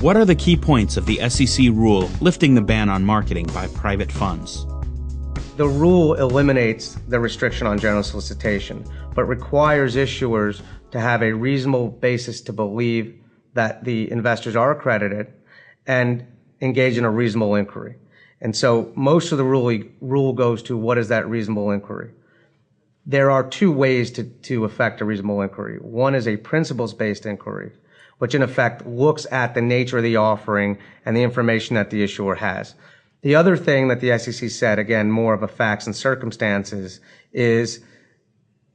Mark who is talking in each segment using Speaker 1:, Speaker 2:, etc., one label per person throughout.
Speaker 1: What are the key points of the SEC rule lifting the ban on marketing by private funds?
Speaker 2: The rule eliminates the restriction on general solicitation, but requires issuers to have a reasonable basis to believe that the investors are accredited and engage in a reasonable inquiry. And so most of the rule goes to what is that reasonable inquiry. There are two ways to effect a reasonable inquiry. One is a principles-based inquiry, which in effect looks at the nature of the offering and the information that the issuer has. The other thing that the SEC said, again, more of a facts and circumstances, is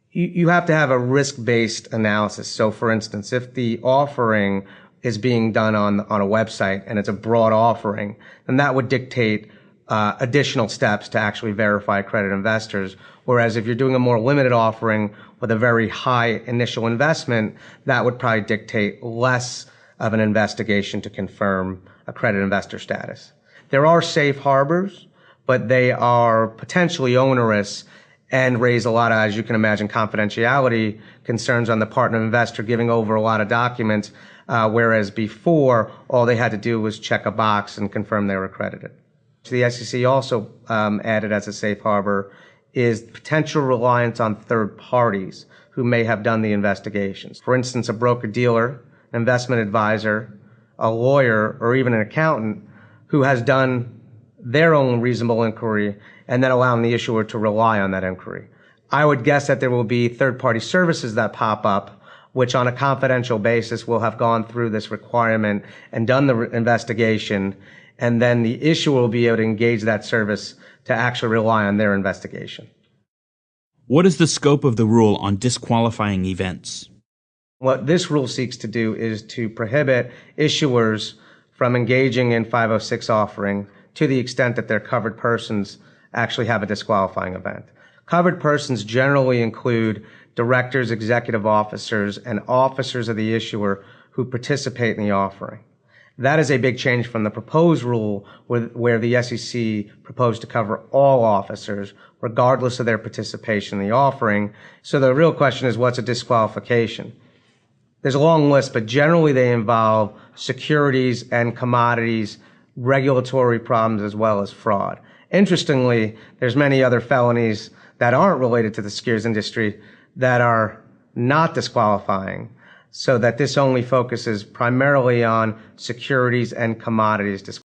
Speaker 2: you have to have a risk-based analysis. So for instance, if the offering is being done on a website and it's a broad offering, then that would dictate additional steps to actually verify accredited investors. Whereas if you're doing a more limited offering with a very high initial investment, that would probably dictate less of an investigation to confirm accredited investor status. There are safe harbors, but they are potentially onerous and raise a lot of, as you can imagine, confidentiality concerns on the part of an investor giving over a lot of documents, whereas before, all they had to do was check a box and confirm they were accredited. The SEC also added as a safe harbor is potential reliance on third parties who may have done the investigations. For instance, a broker-dealer, an investment advisor, a lawyer, or even an accountant who has done their own reasonable inquiry and then allowing the issuer to rely on that inquiry. I would guess that there will be third-party services that pop up, which on a confidential basis will have gone through this requirement and done the investigation, and then the issuer will be able to engage that service to actually rely on their investigation.
Speaker 1: What is the scope of the rule on disqualifying events?
Speaker 2: What this rule seeks to do is to prohibit issuers from engaging in 506 offering to the extent that their covered persons actually have a disqualifying event. Covered persons generally include directors, executive officers, and officers of the issuer who participate in the offering. That is a big change from the proposed rule where the SEC proposed to cover all officers, regardless of their participation in the offering. So the real question is, what's a disqualification? There's a long list, but generally they involve securities and commodities, regulatory problems, as well as fraud. Interestingly, there's many other felonies that aren't related to the securities industry that are not disqualifying, so that this only focuses primarily on securities and commodities disqualification.